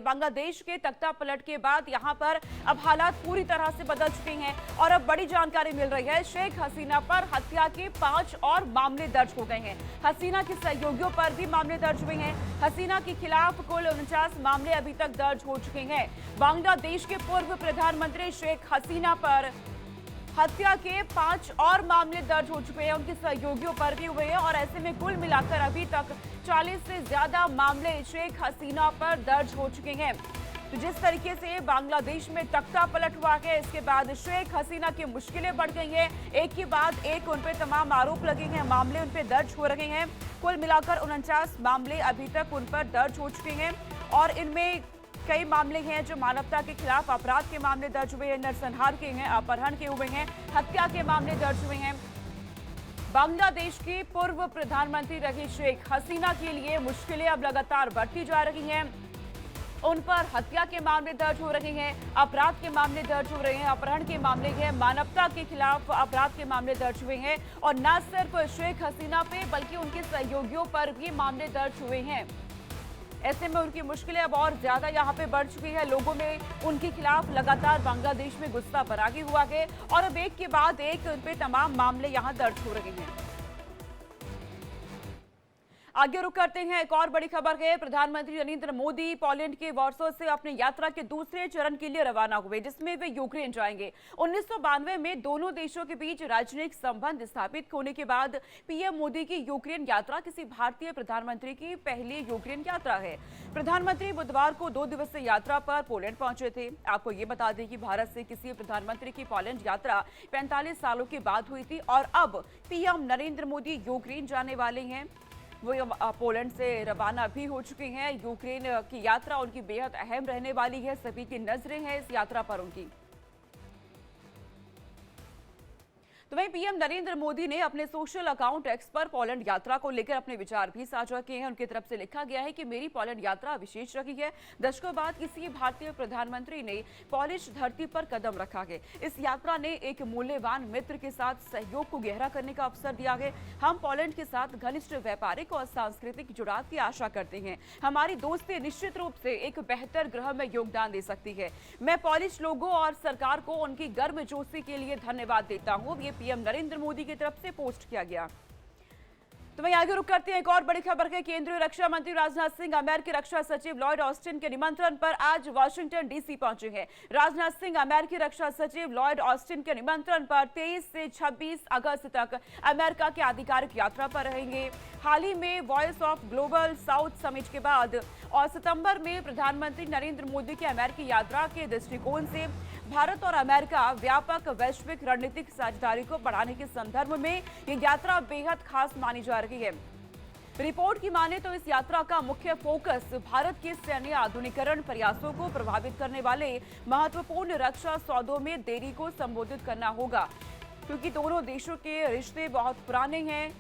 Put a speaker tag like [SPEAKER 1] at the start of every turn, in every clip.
[SPEAKER 1] बांग्लादेश के तख्ता पलट के बाद यहां पर अब हालात पूरी तरह से बदल चुके हैं और अब बड़ी जानकारी मिल रही है, शेख हसीना पर हत्या के 5 और मामले दर्ज हो गए हैं। हसीना के सहयोगियों पर भी मामले दर्ज हुए हैं। हसीना के खिलाफ कुल 49 मामले अभी तक दर्ज हो चुके हैं। बांग्लादेश के पूर्व प्रधानमंत्री शेख हसीना पर हत्या के 5 और मामले दर्ज हो चुके हैं, उनके सहयोगियों पर भी हुए हैं और ऐसे में कुल मिलाकर अभी तक 40 से ज्यादा मामले शेख हसीना पर दर्ज हो चुके हैं। तो जिस तरीके से बांग्लादेश में तख्ता पलट हुआ है, इसके बाद शेख हसीना की मुश्किलें बढ़ गई हैं। एक के बाद एक उन पर तमाम आरोप लगे हैं, मामले उन पर दर्ज हो रहे हैं। कुल मिलाकर 49 मामले अभी तक उन पर दर्ज हो चुके हैं और इनमें कई मामले हैं जो मानवता के खिलाफ अपराध के मामले दर्ज हुए हैं, नरसंहार के हैं, अपहरण के हुए हैं, हत्या के मामले दर्ज हुए हैं। बांग्लादेश की पूर्व प्रधानमंत्री रही शेख हसीना के लिए मुश्किलें अब लगातार बढ़ती जा रही हैं। उन पर हत्या के मामले दर्ज हो रहे हैं, अपराध के मामले दर्ज हो रहे हैं, अपहरण के मामले हैं, मानवता के खिलाफ अपराध के मामले दर्ज हुए हैं और न सिर्फ शेख हसीना पे बल्कि उनके सहयोगियों पर भी मामले दर्ज हुए हैं। ऐसे में उनकी मुश्किलें अब और ज्यादा यहाँ पे बढ़ चुकी है। लोगों में उनके खिलाफ लगातार बांग्लादेश में गुस्सा बरागी हुआ है और अब एक के बाद एक उन पे तमाम मामले यहाँ दर्ज हो रहे हैं। आगे रुक करते हैं, एक और बड़ी खबर है। प्रधानमंत्री नरेंद्र मोदी पोलैंड के वॉर्सो से अपनी यात्रा के दूसरे चरण के लिए रवाना हुए, जिसमें वे यूक्रेन जाएंगे। 1992 में दोनों देशों के बीच राजनयिक संबंध स्थापित होने के बाद पीएम मोदी की यूक्रेन यात्रा किसी भारतीय प्रधानमंत्री की पहली यूक्रेन यात्रा है। प्रधानमंत्री बुधवार को 2 दिवसीय यात्रा पर पोलैंड पहुंचे थे। आपको ये बता दें कि भारत से किसी प्रधानमंत्री की पोलैंड यात्रा 45 सालों के बाद हुई थी और अब पीएम नरेंद्र मोदी यूक्रेन जाने वाले हैं। वो पोलैंड से रवाना भी हो चुके हैं। यूक्रेन की यात्रा उनकी बेहद अहम रहने वाली है, सभी की नजरें हैं इस यात्रा पर उनकी। तो वहीं पीएम नरेंद्र मोदी ने अपने सोशल अकाउंट एक्स पर पोलैंड यात्रा को लेकर अपने विचार भी साझा किए हैं। उनकी तरफ से लिखा गया है कि मेरी पोलैंड यात्रा विशेष रही है। दशकों बाद किसी भारतीय प्रधानमंत्री ने पोलिश धरती पर कदम रखा है। इस यात्रा ने एक मूल्यवान मित्र के साथ सहयोग को गहरा करने का अवसर दिया है। हम पोलैंड के साथ घनिष्ठ व्यापारिक और सांस्कृतिक जुड़ाव की आशा करते हैं। हमारी दोस्ती निश्चित रूप से एक बेहतर ग्रह में योगदान दे सकती है। मैं पोलिश लोगों और सरकार को उनकी गर्मजोशी के लिए धन्यवाद देता हूँ। ये पीएम नरेंद्र मोदी की तरफ से पोस्ट किया गया। तो वहीं आगे रुक करते हैं, एक और बड़ी खबर है। केंद्रीय रक्षा मंत्री राजनाथ सिंह अमेरिकी रक्षा सचिव लॉयड ऑस्टिन के निमंत्रण पर आज वाशिंगटन डीसी पहुंचे हैं। राजनाथ सिंह अमेरिकी रक्षा सचिव लॉयड ऑस्टिन के निमंत्रण पर 23 से 26 अगस्त तक अमेरिका की आधिकारिक यात्रा पर रहेंगे। हाल ही में voice of global south summit के बाद और सितंबर में प्रधानमंत्री नरेंद्र मोदी की अमेरिकी यात्रा के दृष्टिकोण से भारत और अमेरिका व्यापक वैश्विक रणनीतिक साझेदारी को बढ़ाने के संदर्भ में ये यात्रा बेहद खास मानी जा रही है। रिपोर्ट की माने तो इस यात्रा का मुख्य फोकस भारत के सैन्य आधुनिकीकरण प्रयासों को प्रभावित करने वाले महत्वपूर्ण रक्षा सौदों में देरी को संबोधित करना होगा, क्योंकि दोनों देशों के रिश्ते बहुत पुराने हैं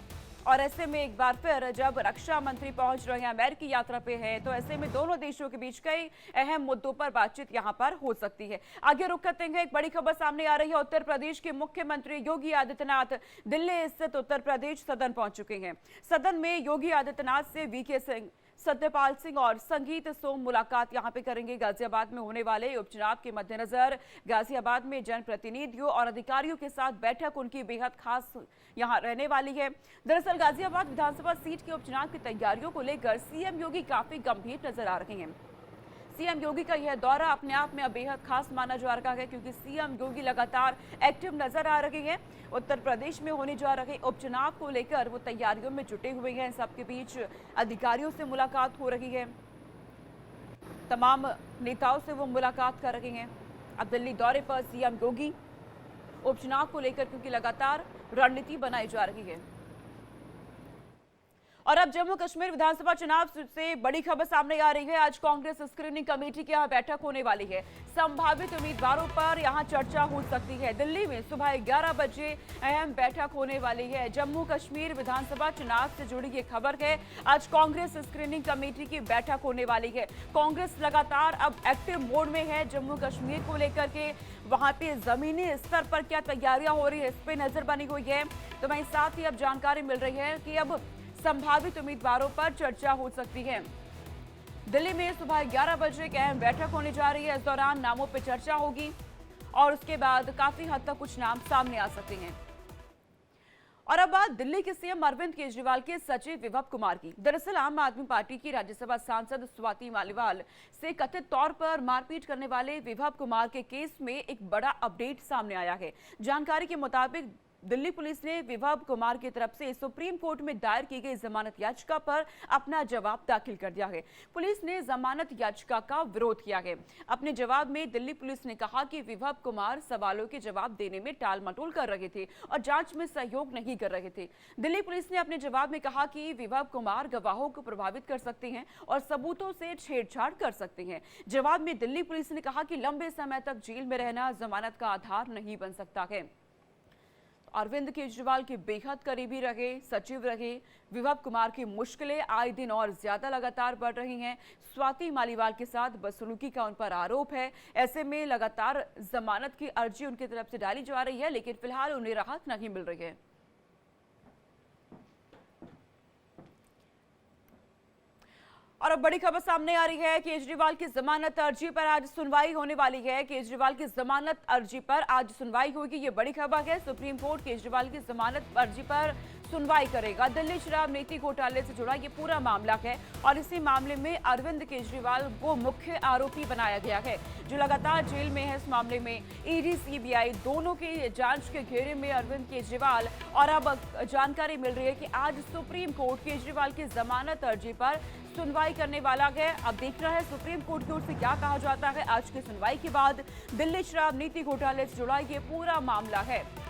[SPEAKER 1] और ऐसे में एक बार फिर जब रक्षा मंत्री पहुंच रहे हैं, अमेरिकी यात्रा पे हैं, तो ऐसे में दोनों देशों के बीच कई अहम मुद्दों पर बातचीत यहां पर हो सकती है। आगे रुक करते हैं, एक बड़ी खबर सामने आ रही है। उत्तर प्रदेश के मुख्यमंत्री योगी आदित्यनाथ दिल्ली स्थित उत्तर प्रदेश सदन पहुंच चुके हैं। सदन में योगी आदित्यनाथ से वीके सिंह, सत्यपाल सिंह और संगीत सोम मुलाकात यहां पे करेंगे। गाजियाबाद में होने वाले उपचुनाव के मद्देनजर गाजियाबाद में जनप्रतिनिधियों और अधिकारियों के साथ बैठक उनकी बेहद खास यहां रहने वाली है। दरअसल गाजियाबाद विधानसभा सीट के उपचुनाव की तैयारियों को लेकर सीएम योगी काफी गंभीर नजर आ रहे हैं। सीएम योगी का यह दौरा अपने आप में बेहद खास माना जा रहा है, क्योंकि सीएम योगी लगातार एक्टिव नजर आ रहे हैं। उत्तर प्रदेश में होने जा रहे उपचुनाव को लेकर वो तैयारियों में जुटे हुए हैं। सबके बीच अधिकारियों से मुलाकात हो रही है, तमाम नेताओं से वो मुलाकात कर रहे हैं। अब दिल्ली दौरे पर सीएम योगी उपचुनाव को लेकर क्योंकि लगातार रणनीति बनाई जा रही है। और अब जम्मू कश्मीर विधानसभा चुनाव से बड़ी खबर सामने आ रही है। आज कांग्रेस स्क्रीनिंग कमेटी की यहां बैठक होने वाली है। संभावित उम्मीदवारों पर यहां चर्चा हो सकती है। दिल्ली में सुबह 11 बजे अहम बैठक होने वाली है। जम्मू कश्मीर विधानसभा चुनाव से जुड़ी ये खबर है। आज कांग्रेस स्क्रीनिंग कमेटी की बैठक होने वाली है। कांग्रेस लगातार अब एक्टिव मोड में है जम्मू कश्मीर को लेकर के। वहां पे जमीनी स्तर पर क्या तैयारियां हो रही है, इस पे नजर बनी हुई है। तो वहीं साथ ही अब जानकारी मिल रही है कि अब संभावित उम्मीदवारों पर चर्चा हो सकती है। दिल्ली में सुबह 11 बजे एक अहम बैठक होने जा रही है। इस दौरान नामों पर चर्चा होगी और उसके बाद काफी हद तक कुछ नाम सामने आ सकते हैं। और अब बात दिल्ली के सीएम अरविंद केजरीवाल के सचिव विभव कुमार की। दरअसल आम आदमी पार्टी की राज्यसभा सांसद स्वाति मालीवाल से कथित तौर पर मारपीट करने वाले विभव कुमार के केस में एक बड़ा अपडेट सामने आया है। जानकारी के मुताबिक दिल्ली पुलिस ने विभव कुमार की तरफ से सुप्रीम कोर्ट में दायर की गई जमानत याचिका पर अपना जवाब दाखिल कर दिया है। पुलिस ने जमानत याचिका का विरोध किया है। अपने जवाब में दिल्ली पुलिस ने कहा कि विभव कुमार सवालों के जवाब देने में टाल मटोल कर रहे थे और जांच में सहयोग नहीं कर रहे थे। दिल्ली पुलिस ने अपने जवाब में कहा कि विभव कुमार गवाहों को प्रभावित कर सकते हैं और सबूतों से छेड़छाड़ कर सकते हैं। जवाब में दिल्ली पुलिस ने कहा कि लंबे समय तक जेल में रहना जमानत का आधार नहीं बन सकता है। अरविंद केजरीवाल के बेहद करीबी रहे सचिव रहे विभव कुमार की मुश्किलें आए दिन और ज्यादा लगातार बढ़ रही हैं। स्वाति मालीवाल के साथ बदसलूकी का उन पर आरोप है। ऐसे में लगातार जमानत की अर्जी उनकी तरफ से डाली जा रही है, लेकिन फिलहाल उन्हें राहत नहीं मिल रही है। और अब बड़ी खबर सामने आ रही है। केजरीवाल की जमानत अर्जी पर आज सुनवाई होने वाली है। केजरीवाल की जमानत अर्जी पर आज सुनवाई होगी, ये बड़ी खबर है। सुप्रीम कोर्ट केजरीवाल की जमानत अर्जी पर सुनवाई करेगा। दिल्ली शराब नीति घोटाले से जुड़ा ये पूरा मामला है और इसी मामले में अरविंद केजरीवाल को मुख्य आरोपी बनाया गया है, जो लगातार जेल में है। इस मामले में ईडी सीबीआई दोनों की जांच के घेरे में अरविंद केजरीवाल। और अब जानकारी मिल रही है कि आज सुप्रीम कोर्ट केजरीवाल की जमानत अर्जी पर सुनवाई करने वाला है। अब देखना है सुप्रीम कोर्ट की ओर से क्या कहा जाता है। आज की सुनवाई के बाद दिल्ली शराब नीति घोटाले से जुड़ा ये पूरा मामला है।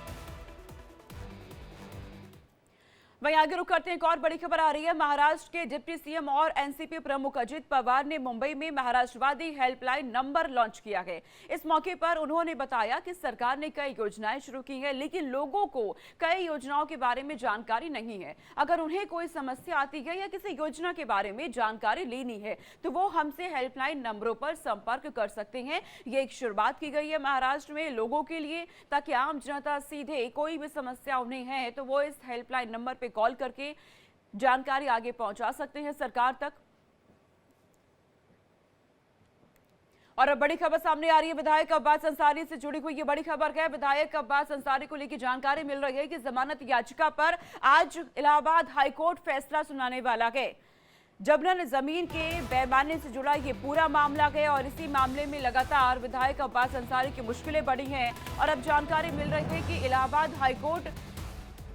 [SPEAKER 1] वहीं आगे रुक करते हैं, एक और बड़ी खबर आ रही है। महाराष्ट्र के डिप्टी सीएम और एनसीपी प्रमुख अजित पवार ने मुंबई में महाराष्ट्रवादी हेल्पलाइन नंबर लॉन्च किया है। इस मौके पर उन्होंने बताया कि सरकार ने कई योजनाएं शुरू की हैं, लेकिन लोगों को कई योजनाओं के बारे में जानकारी नहीं है। अगर उन्हें कोई समस्या आती है या किसी योजना के बारे में जानकारी लेनी है तो वो हमसे हेल्पलाइन नंबरों पर संपर्क कर सकते हैं। ये एक शुरुआत की गई है महाराष्ट्र में लोगों के लिए, ताकि आम जनता सीधे कोई भी समस्या उन्हें है तो वो इस हेल्पलाइन नंबर पे कॉल करके जानकारी आगे पहुंचा सकते हैं सरकार तक। और अब बड़ी खबर सामने आ रही है। विधायक अब्बास अंसारी से जुड़ी हुई ये बड़ी खबर है। विधायक अब्बास अंसारी को लेकर जानकारी मिल रही है कि जमानत याचिका पर आज इलाहाबाद हाईकोर्ट फैसला सुनाने वाला है। जबरन जमीन के बेईमानी से जुड़ा ये पूरा मामला है और इसी मामले में लगातार विधायक अब्बास अंसारी की मुश्किलें बढ़ी हैं। और अब जानकारी मिल रही है कि इलाहाबाद हाईकोर्ट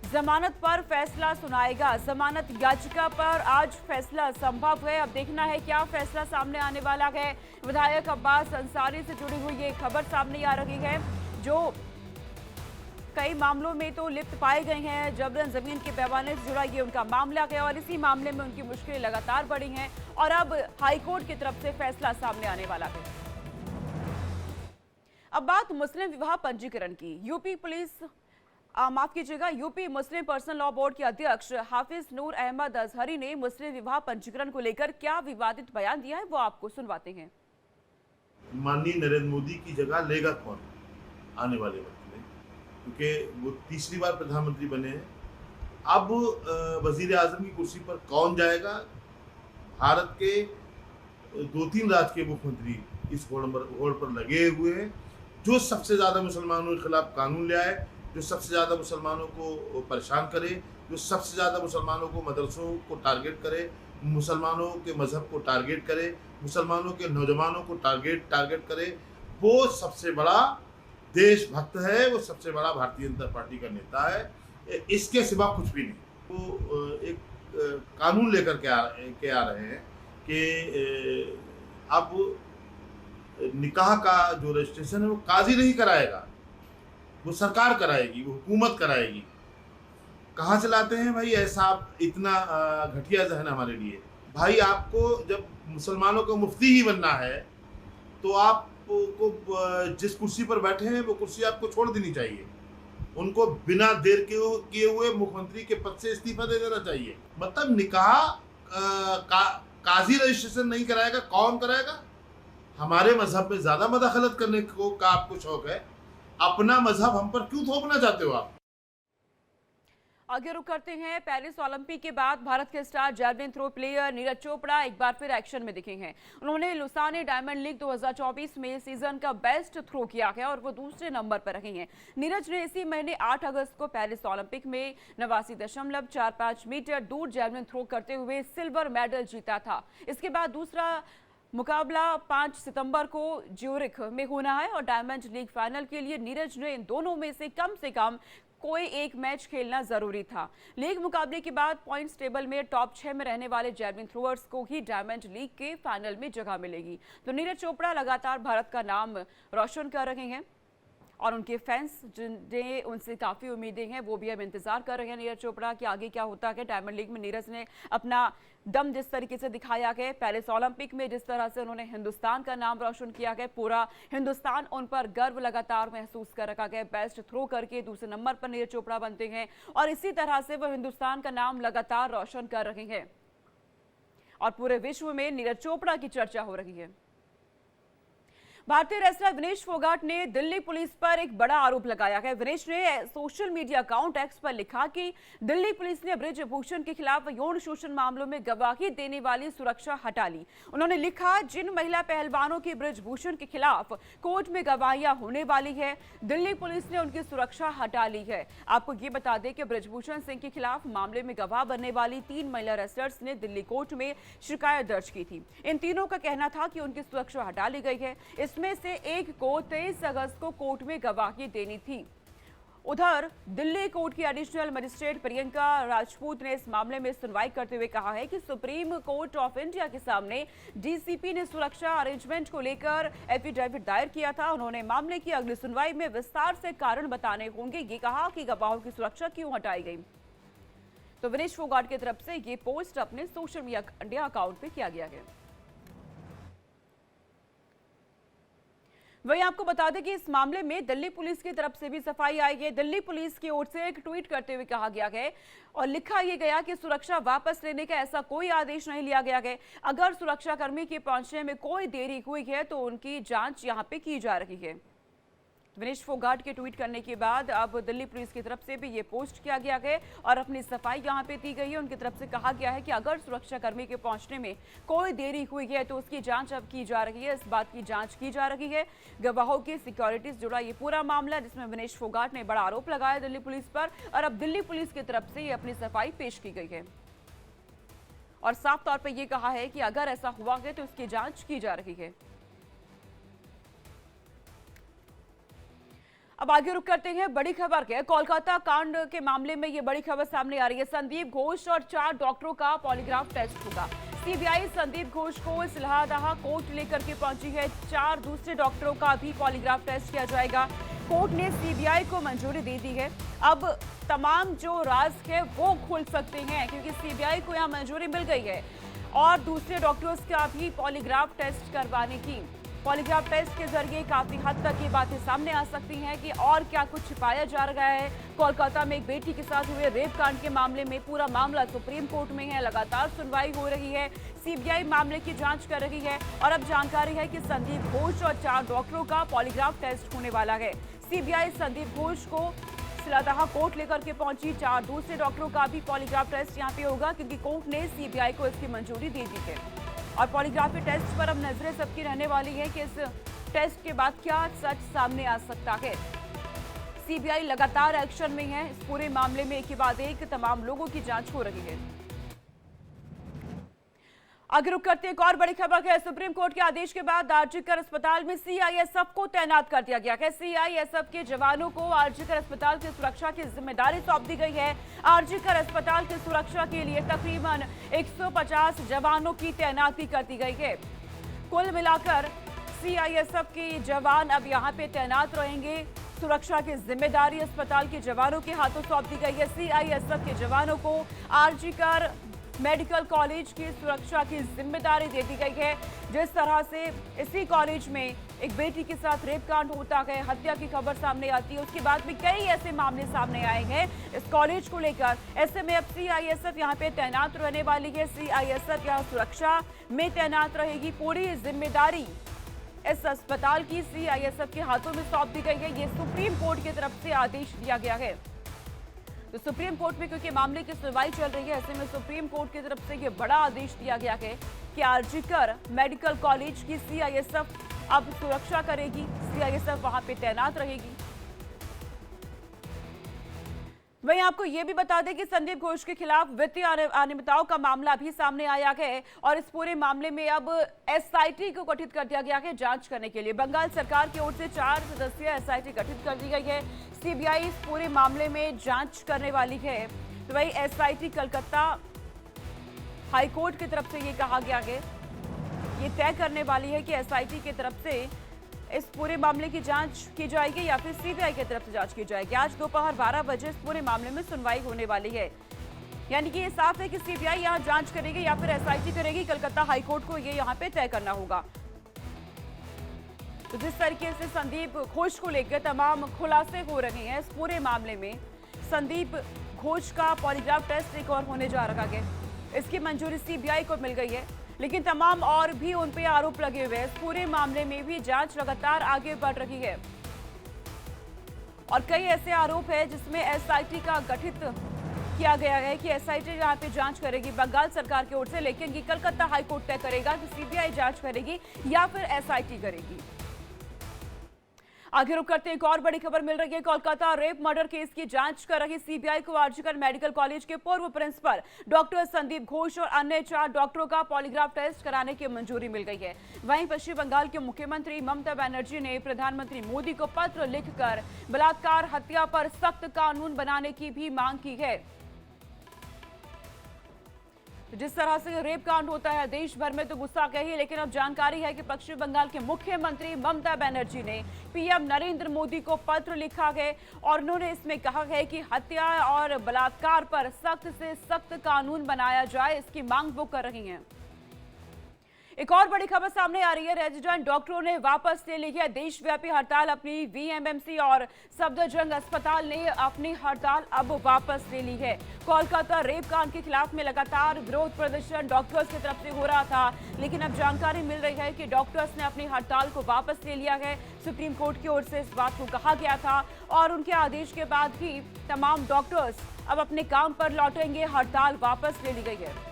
[SPEAKER 1] जमानत पर फैसला सुनाएगा। जमानत याचिका पर आज फैसला संभव है। अब देखना है क्या फैसला सामने आने वाला है। विधायक अब्बास अंसारी से जुड़ी हुई ये खबर सामने आ रही है, जो कई मामलों में तो लिप्त पाए गए हैं। जबरन जमीन के पैमाने से जुड़ा ये उनका मामला है और इसी मामले में उनकी मुश्किलें लगातार बढ़ी हैं और अब हाईकोर्ट की तरफ से फैसला सामने आने वाला है। अब बात मुस्लिम विवाह पंजीकरण की। यूपी मुस्लिम पर्सनल लॉ बोर्ड के अध्यक्ष हाफिज नूर अहमद अजहरी ने मुस्लिम विवाह पंजीकरण को लेकर क्या विवादित बयान दिया है, वो आपको सुनवाते हैं।
[SPEAKER 2] माननीय नरेंद्र मोदी की जगह लेगा कौन आने वाले वक्त में, क्योंकि वो तीसरी बार प्रधानमंत्री बने हैं। अब वजीर आजम की कुर्सी पर कौन जाएगा? भारत के 2-3 राज्य के मुख्यमंत्री इस होड़ पर लगे हुए हैं। जो सबसे ज्यादा मुसलमानों के खिलाफ कानून ले आए, जो सबसे ज़्यादा मुसलमानों को परेशान करे, जो सबसे ज़्यादा मुसलमानों को मदरसों को टारगेट करे, मुसलमानों के मज़हब को टारगेट करे, मुसलमानों के नौजवानों को टारगेट करे, वो सबसे बड़ा देशभक्त है, वो सबसे बड़ा भारतीय जनता पार्टी का नेता है। इसके सिवा कुछ भी नहीं। वो एक कानून लेकर के आ रहे हैं कि अब निकाह का जो रजिस्ट्रेशन है वो काजी नहीं कराएगा, वो सरकार कराएगी, वो हुकूमत कराएगी। कहाँ से लाते हैं भाई ऐसा इतना घटिया जहन हमारे लिए? भाई आपको जब मुसलमानों को मुफ्ती ही बनना है तो आपको जिस कुर्सी पर बैठे हैं वो कुर्सी आपको छोड़ देनी चाहिए। उनको बिना देर किए हुए मुख्यमंत्री के पद से इस्तीफा दे देना चाहिए। मतलब निकाह काजी रजिस्ट्रेशन नहीं कराएगा, कौन कराएगा? हमारे मजहब में ज्यादा मदाखलत करने का आपको शौक है, अपना मजहब हम पर क्यों थोपना चाहते हो आप?
[SPEAKER 1] आगे रुक करते हैं। पेरिस ओलंपिक के बाद भारत के star javelin throw player Neeraj Chopra एक बार फिर एक्शन में दिखे हैं। उन्होंने लुसाने डायमंड लीग 2024 में सीजन का बेस्ट थ्रो किया है और वो दूसरे नंबर पर रहे हैं। नीरज ने इसी महीने 8 अगस्त को पेरिस ओलंपिक में 89.45 मीटर दूर जैवलिन थ्रो करते हुए सिल्वर मेडल जीता था। इसके बाद दूसरा मुकाबला 5 सितंबर को ज्यूरिख में होना है और डायमंड लीग फाइनल के लिए नीरज ने इन दोनों में से कम कोई एक मैच खेलना जरूरी था। लीग मुकाबले के बाद पॉइंट्स टेबल में टॉप 6 में रहने वाले जैवलिन थ्रोअर्स को ही डायमंड लीग के फाइनल में जगह मिलेगी। तो नीरज चोपड़ा लगातार भारत का नाम रोशन कर रहे हैं और उनके फैंस जिन्हें उनसे काफ़ी उम्मीदें हैं वो भी अब इंतजार कर रहे हैं नीरज चोपड़ा कि आगे क्या होता है। डायमंड लीग में नीरज ने अपना दम जिस तरीके से दिखाया गया, पेरिस ओलंपिक में जिस तरह से उन्होंने हिंदुस्तान का नाम रोशन किया गया, पूरा हिंदुस्तान उन पर गर्व लगातार महसूस कर रखा गया। बेस्ट थ्रो करके दूसरे नंबर पर नीरज चोपड़ा बनते हैं और इसी तरह से वो हिंदुस्तान का नाम लगातार रोशन कर रहे हैं और पूरे विश्व में नीरज चोपड़ा की चर्चा हो रही है। भारतीय रेसलर विनेश फोगाट ने दिल्ली पुलिस पर एक बड़ा आरोप लगाया है। विनेश ने सोशल मीडिया अकाउंट एक्स पर लिखा कि दिल्ली पुलिस ने बृजभूषण के खिलाफ यौन शोषण मामलों में गवाही देने वाली सुरक्षा हटा ली। उन्होंने लिखा, जिन महिला पहलवानों की बृजभूषण के खिलाफ कोर्ट में गवाहियां होने वाली है, दिल्ली पुलिस ने उनकी सुरक्षा हटा ली है। आपको ये बता दें कि बृजभूषण सिंह के खिलाफ मामले में गवाह बनने वाली 3 महिला रेसलर्स ने दिल्ली कोर्ट में शिकायत दर्ज की थी। इन तीनों का कहना था कि उनकी सुरक्षा हटा ली गई है। इसमें से एक को 23 अगस्त को कोर्ट में गवाही देनी थी। उधर दिल्ली कोर्ट की एडिशनल मजिस्ट्रेट प्रियंका राजपूत ने इस मामले में सुनवाई करते हुए कहा है कि सुप्रीम कोर्ट ऑफ इंडिया के सामने डीसीपी ने सुरक्षा अरेंजमेंट को लेकर एफिडेविट दायर किया था। उन्होंने मामले की अगली सुनवाई में विस्तार से कारण बताने होंगे। ये कहा कि गवाहों की सुरक्षा क्यों हटाई गई। तो विनेश फोगाट की तरफ से ये पोस्ट अपने सोशल मीडिया अकाउंट पे किया गया है। वहीं आपको बता दें कि इस मामले में दिल्ली पुलिस की तरफ से भी सफाई आई है। दिल्ली पुलिस की ओर से एक ट्वीट करते हुए कहा गया है और लिखा यह गया कि सुरक्षा वापस लेने का ऐसा कोई आदेश नहीं लिया गया है। अगर सुरक्षाकर्मी के पहुंचने में कोई देरी हुई है तो उनकी जांच यहां पे की जा रही है। विनेश फोगाट के ट्वीट करने के बाद अब दिल्ली पुलिस की तरफ से भी ये पोस्ट किया गया है और अपनी सफाई यहां पे दी गई है। उनकी तरफ से कहा गया है कि अगर सुरक्षाकर्मी के पहुंचने में कोई देरी हुई है तो उसकी जांच अब की जा रही है। इस बात की जांच की जा रही है। गवाहों की सिक्योरिटी से जुड़ा ये पूरा मामला जिसमें विनेश फोगाट ने बड़ा आरोप लगाया दिल्ली पुलिस पर और अब दिल्ली पुलिस की तरफ से ये अपनी सफाई पेश की गई है और साफ तौर पर यह कहा है कि अगर ऐसा हुआ है तो उसकी जांच की जा रही है। अब आगे रुक करते हैं बड़ी खबर के। कोलकाता कांड के मामले में ये बड़ी खबर सामने आ रही है। संदीप घोष और 4 डॉक्टरों का पॉलीग्राफ टेस्ट होगा। सीबीआई संदीप घोष को इस्लामाबाद कोर्ट लेकर के पहुंची है। 4 दूसरे डॉक्टरों का भी पॉलीग्राफ टेस्ट किया जाएगा। कोर्ट ने सीबीआई को मंजूरी दे दी है। अब तमाम जो राज है वो खुल सकते हैं क्योंकि सीबीआई को यहाँ मंजूरी मिल गई है और दूसरे डॉक्टरों का भी पॉलीग्राफ टेस्ट करवाने की। पॉलीग्राफ टेस्ट के जरिए काफी हद तक ये बातें सामने आ सकती हैं कि और क्या कुछ छिपाया जा रहा है। कोलकाता में एक बेटी के साथ हुए रेप कांड के मामले में पूरा मामला सुप्रीम कोर्ट में है, लगातार सुनवाई हो रही है। सीबीआई मामले की जांच कर रही है और अब जानकारी है कि संदीप घोष और 4 डॉक्टरों का पॉलीग्राफ टेस्ट होने वाला है। सीबीआई संदीप घोष को इस्लामाबाद कोर्ट लेकर के पहुंची। 4 दूसरे डॉक्टरों का भी पॉलीग्राफ टेस्ट यहाँ पे होगा क्योंकि कोर्ट ने सीबीआई को इसकी मंजूरी दे दी है और पॉलीग्राफी टेस्ट पर अब नजरें सबकी रहने वाली है कि इस टेस्ट के बाद क्या सच सामने आ सकता है। सीबीआई लगातार एक्शन में है। इस पूरे मामले में एक के बाद एक तमाम लोगों की जांच हो रही है। आगे रुक करते हैं एक और बड़ी खबर है। सुप्रीम कोर्ट के आदेश के बाद आरजीकर अस्पताल में सीआईएसएफ को तैनात कर दिया गया है। सीआईएसएफ के जवानों को आरजीकर अस्पताल की सुरक्षा की जिम्मेदारी सौंप दी गई है। आरजीकर अस्पताल की सुरक्षा के लिए तकरीबन 150 जवानों की तैनाती कर दी गई है। कुल मिलाकर सीआईएसएफ के जवान अब यहाँ पे तैनात रहेंगे। सुरक्षा की जिम्मेदारी अस्पताल के जवानों के हाथों सौंप दी गई है। सीआईएसएफ के जवानों को आरजीकर मेडिकल कॉलेज की सुरक्षा की जिम्मेदारी दे दी गई है। जिस तरह से इसी कॉलेज में एक बेटी के साथ रेप कांड होता है, हत्या की खबर सामने आती है, उसके बाद भी कई ऐसे मामले सामने आए हैं इस कॉलेज को लेकर। ऐसे में अब सीआईएसएफ यहाँ पे तैनात रहने वाली है। सीआईएसएफ यहाँ सुरक्षा में तैनात रहेगी। पूरी जिम्मेदारी इस अस्पताल की सीआईएसएफ के हाथों में सौंप दी गई है। ये सुप्रीम कोर्ट की तरफ से आदेश दिया गया है। तो सुप्रीम कोर्ट में क्योंकि मामले की सुनवाई चल रही है, ऐसे में सुप्रीम कोर्ट की तरफ से ये बड़ा आदेश दिया गया है कि आरजीकर मेडिकल कॉलेज की सीआईएसएफ अब सुरक्षा करेगी, सीआईएसएफ वहां पे तैनात रहेगी। वहीं आपको यह भी बता दें कि संदीप घोष के खिलाफ वित्तीय अनियमितताओं का मामला भी सामने आया है और इस पूरे मामले में अब एसआईटी को गठित कर दिया गया है जांच करने के लिए। बंगाल सरकार की ओर से 4 सदस्यीय एसआईटी गठित कर दी गई है। सीबीआई इस पूरे मामले में जांच करने वाली है। तो वही एसआईटी कलकत्ता हाईकोर्ट की तरफ से ये कहा गया है, ये तय करने वाली है कि एसआईटी की तरफ से इस पूरे मामले की जांच की जाएगी या फिर सीबीआई की तरफ से जांच की जाएगी। आज दोपहर 12 बजे इस पूरे मामले में सुनवाई होने वाली है। यानी कि ये साफ है कि सीबीआई यहां जांच करेगी या फिर एसआईटी करेगी। कलकत्ता हाईकोर्ट को ये यहां पे तय करना होगा। तो जिस तरीके से संदीप घोष को लेकर तमाम खुलासे हो रहे हैं इस पूरे मामले में, संदीप घोष का पॉलीग्राफ टेस्ट एक और होने जा रहा है, इसकी मंजूरी सीबीआई को मिल गई है। लेकिन तमाम और भी उन पे आरोप लगे हुए हैं। इस पूरे मामले में भी जांच लगातार आगे बढ़ रही है और कई ऐसे आरोप है जिसमें एसआईटी का गठित किया गया है कि एसआईटी यहाँ पे जांच करेगी बंगाल सरकार की ओर से, लेकिन ये कलकत्ता हाईकोर्ट तय करेगा कि सीबीआई जांच करेगी या फिर एसआईटी करेगी। आगे रुक करते हैं, एक और बड़ी खबर मिल रही है। कोलकाता रेप मर्डर केस की जांच कर रही सीबीआई को आरजीकर मेडिकल कॉलेज के पूर्व प्रिंसिपल डॉक्टर संदीप घोष और अन्य 4 डॉक्टरों का पॉलीग्राफ टेस्ट कराने की मंजूरी मिल गई है। वहीं पश्चिम बंगाल के मुख्यमंत्री ममता बनर्जी ने प्रधानमंत्री मोदी को पत्र लिखकर बलात्कार हत्या पर सख्त कानून बनाने की भी मांग की है। जिस तरह से रेप कांड होता है देश भर में तो गुस्सा कही, लेकिन अब जानकारी है कि पश्चिम बंगाल के मुख्यमंत्री ममता बनर्जी ने पीएम नरेंद्र मोदी को पत्र लिखा है और उन्होंने इसमें कहा है कि हत्या और बलात्कार पर सख्त से सख्त कानून बनाया जाए, इसकी मांग वो कर रही हैं। एक और बड़ी खबर सामने आ रही है, रेजिडेंट डॉक्टरों ने वापस ले ली है देशव्यापी हड़ताल। अपनी वीएमएमसी और सफदरजंग अस्पताल ने अपनी हड़ताल अब वापस ले ली है। कोलकाता रेप कांड के खिलाफ में लगातार विरोध प्रदर्शन डॉक्टर्स की तरफ से हो रहा था, लेकिन अब जानकारी मिल रही है कि डॉक्टर्स ने अपनी हड़ताल को वापस ले लिया है। सुप्रीम कोर्ट की ओर से इस बात को कहा गया था और उनके आदेश के बाद ही तमाम डॉक्टर्स अब अपने काम पर लौटेंगे। हड़ताल वापस ले ली गई है।